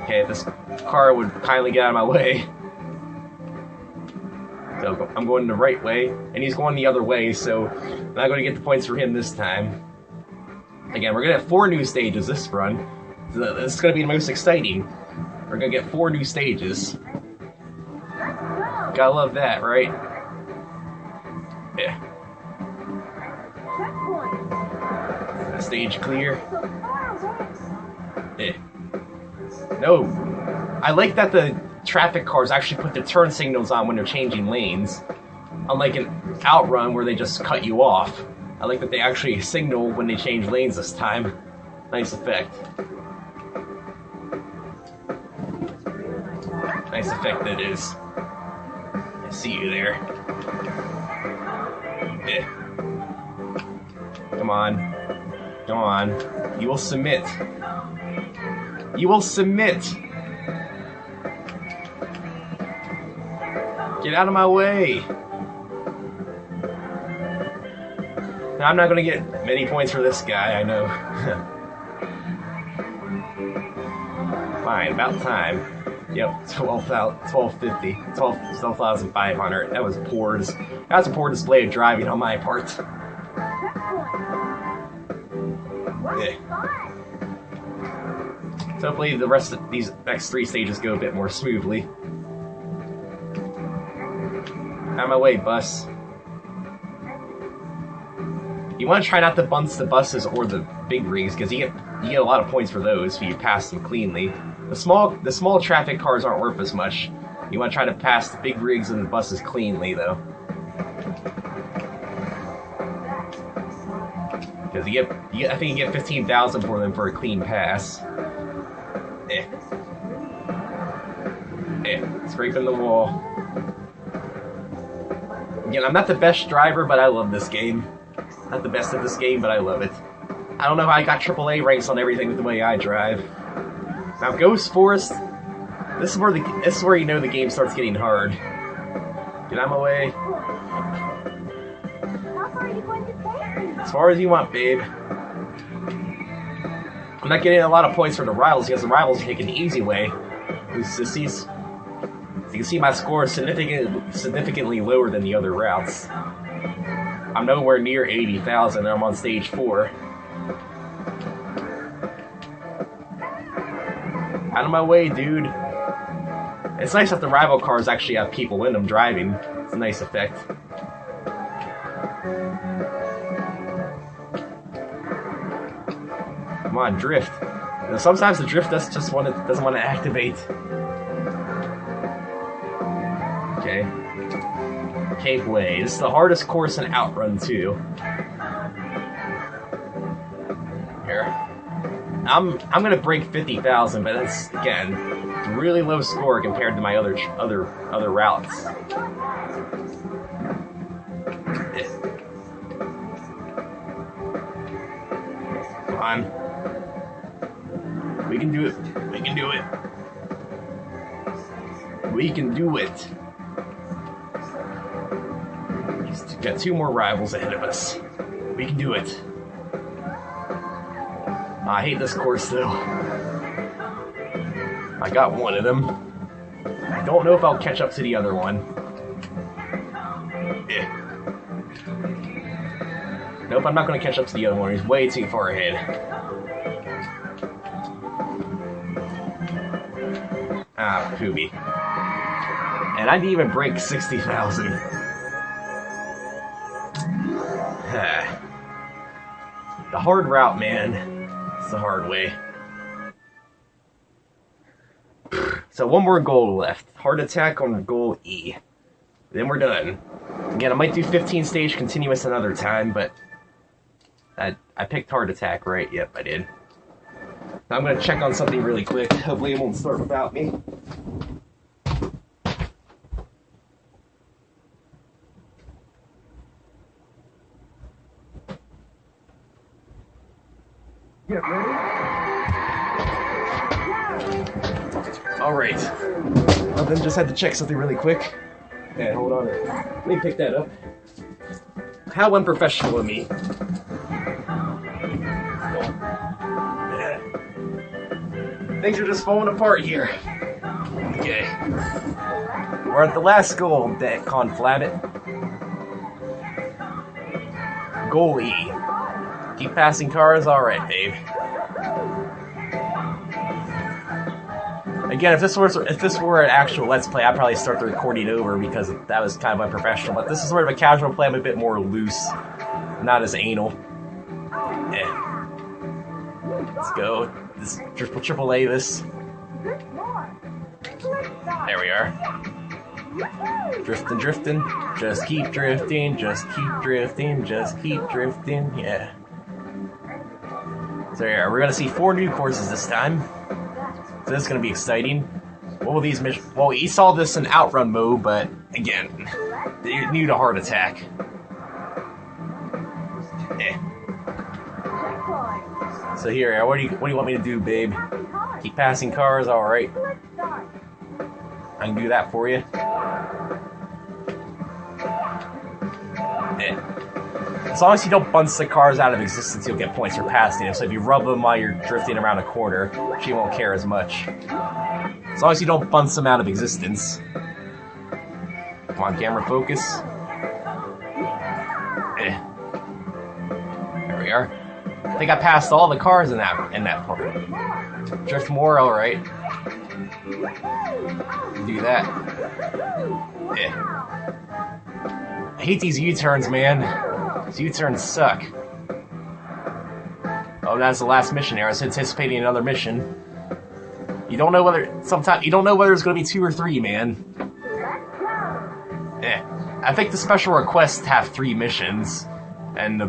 A: Okay, if this car would kindly get out of my way. So I'm going the right way, and he's going the other way, so I'm not going to get the points for him this time. Again, we're going to have 4 new stages this run. So this is going to be the most exciting. We're going to get 4 new stages. Gotta love that, right? Yeah. Stage clear. Yeah. No. I like that the traffic cars actually put the turn signals on when they're changing lanes. Unlike in OutRun where they just cut you off. I like that they actually signal when they change lanes this time. Nice effect. Nice effect that is. I see you there. Eh. Come on. Come on. You will submit. You will submit! Get out of my way! Now, I'm not gonna get many points for this guy, I know. Fine, about time. Yep, 12,500. That was poor. That was a poor display of driving on my part. Yeah. So hopefully the rest of these next 3 stages go a bit more smoothly. Out of my way, bus. You want to try not to bunch the buses or the big rigs because you get a lot of points for those if you pass them cleanly. The small traffic cars aren't worth as much. You want to try to pass the big rigs and the buses cleanly though. Because I think you get 15,000 for them for a clean pass. Scraping the wall. Again, I'm not the best driver, but I love this game. Not the best at this game, but I love it. I don't know how I got AAA ranks on everything with the way I drive. Now, Ghost Forest, this is where you know the game starts getting hard. Get out of my way. As far as you want, babe. I'm not getting a lot of points for the rivals because the rivals take an easy way. You can see my score is significantly lower than the other routes. I'm nowhere near 80,000 and I'm on stage 4. Out of my way, dude. It's nice that the rival cars actually have people in them driving. It's a nice effect. Come on, drift. You know, sometimes the drift doesn't want to activate. Okay. Cape Way. This is the hardest course in OutRun 2. Here. I'm gonna break 50,000, but that's again a really low score compared to my other routes. Come on. We can do it. We can do it. We can do it. We've got 2 more rivals ahead of us. We can do it. I hate this course though. I got one of them. I don't know if I'll catch up to the other one. Nope, I'm not going to catch up to the other one. He's way too far ahead. Ah, poopy. And I didn't even break 60,000. The hard route, man. It's the hard way. So 1 more goal left. Hard attack on goal E. Then we're done. Again, I might do 15 stage continuous another time, but I picked hard attack, right? Yep, I did. Now I'm going to check on something really quick. Hopefully it won't start without me.
B: Get ready.
A: Alright. Well, then just had to check something really quick. Yeah, hold on. Let me pick that up. How unprofessional of me. Things are just falling apart here. Okay. We're at the last goal, Conflabbit. Goal E. Keep passing cars? Alright, babe. Again, if this were an actual Let's Play, I'd probably start the recording over because that was kind of unprofessional. But this is sort of a casual play. I'm a bit more loose. Not as anal. Let's go. This triple A this. There we are. Drifting, drifting. Just keep drifting, just keep drifting, just keep drifting. Yeah. So yeah, we're gonna see 4 new courses this time. So this is gonna be exciting. What will these missions? Well, we saw this in OutRun mode, but again, new to Heart Attack. Eh. So here, what do you want me to do, babe? Keep passing cars, all right. I can do that for you. Eh. As long as you don't bunch the cars out of existence, you'll get points for passing them. So if you rub them while you're drifting around a corner, she won't care as much. As long as you don't bunch them out of existence. Come on, camera, focus. Eh. There we are. I think I passed all the cars in that part. Drift more, all right. Do that. Eh. I hate these U-turns, man. These U-turns suck. Oh, that's the last mission there. I was anticipating another mission. You don't know whether it's going to be 2 or 3, man. Eh. I think the special requests have 3 missions, and the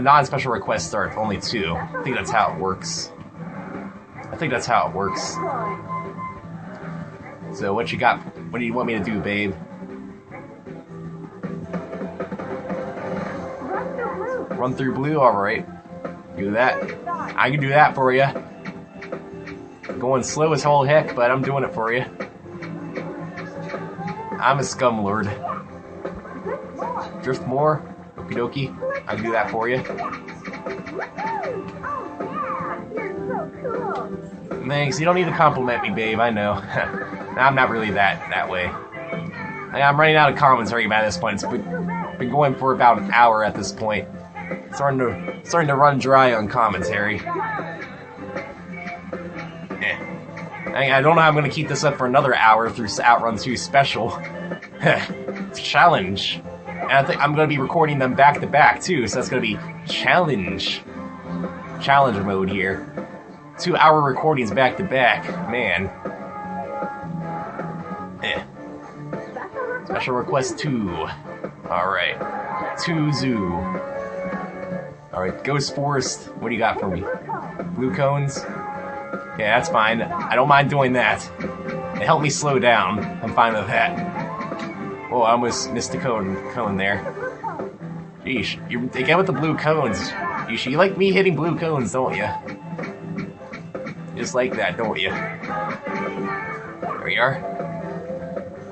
A: non-special requests are only 2. I think that's how it works. So what you got? What do you want me to do, babe? Run through blue, alright. Do that. I can do that for you. Going slow as whole heck, but I'm doing it for you. I'm a scumlord. Drift more. Okie dokie. I can do that for you. Thanks. You don't need to compliment me, babe. I know. I'm not really that way. I'm running out of commentary by this point. It's been going for about an hour at this point. Starting to run dry on commentary. I don't know how I'm going to keep this up for another hour through OutRun 2 special. It's a challenge. And I think I'm going to be recording them back to back too, so that's going to be challenge mode here. 2-hour recordings back to back. Man. Special request 2. Alright. 2 zoo. Alright, Ghost Forest. What do you got for me? Blue cones? Okay, that's fine. I don't mind doing that. It helped me slow down. I'm fine with that. Oh, I almost missed the cone there. Sheesh. Again with the blue cones. You like me hitting blue cones, don't you? Just like that, don't you? There we are.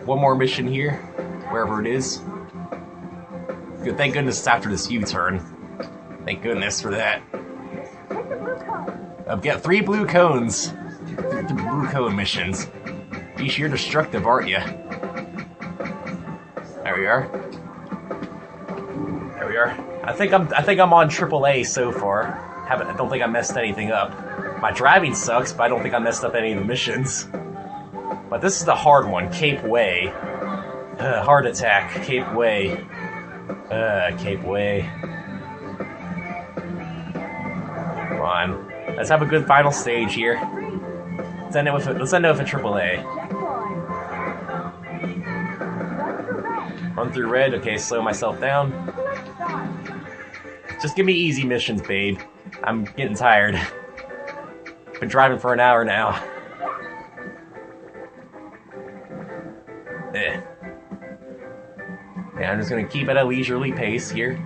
A: One more mission here. Wherever it is. Good. Thank goodness it's after this U-turn. Thank goodness for that. I've got 3 blue cones. 3 blue cone missions. Geez, you're destructive, aren't you? There we are. There we are. I think I'm on AAA so far. I don't think I messed anything up. My driving sucks, but I don't think I messed up any of the missions. But this is the hard one, Cape Way. Heart Attack, Cape Way. Cape Way. Come on. Let's have a good final stage here. Let's end it with a AAA. Run through red. Okay, slow myself down. Just give me easy missions, babe. I'm getting tired. Been driving for an hour now. Yeah, I'm just gonna keep at a leisurely pace here.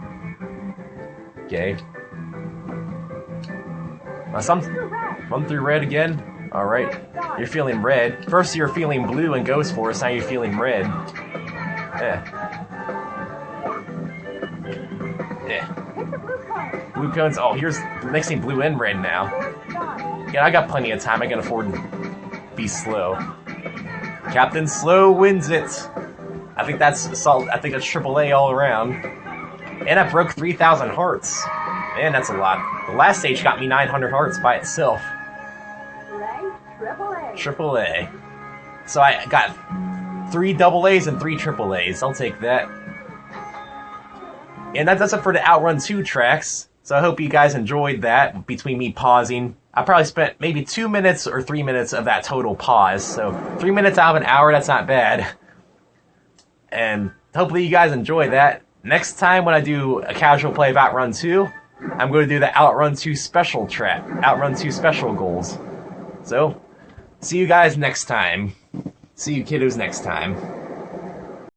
A: Okay. Run through red again. Alright. You're feeling red. First you're feeling blue in Ghost Force, now you're feeling red. Yeah. Blue cones. Oh, here's the next thing, blue and red now. Yeah, I got plenty of time. I can afford to be slow. Captain Slow wins it. I think that's AAA all around. And I broke 3,000 hearts. Man, that's a lot. The last stage got me 900 hearts by itself. AAA. So I got 3 AA's and 3 AAA's. I'll take that. And that does it for the OutRun 2 tracks. So I hope you guys enjoyed that. Between me pausing, I probably spent maybe 2 minutes or 3 minutes of that total pause. So 3 minutes out of an hour, that's not bad. And hopefully you guys enjoy that. Next time when I do a casual play of OutRun 2, I'm going to do the OutRun 2 special track, OutRun 2 special goals. So, see you guys next time. See you kiddos next time.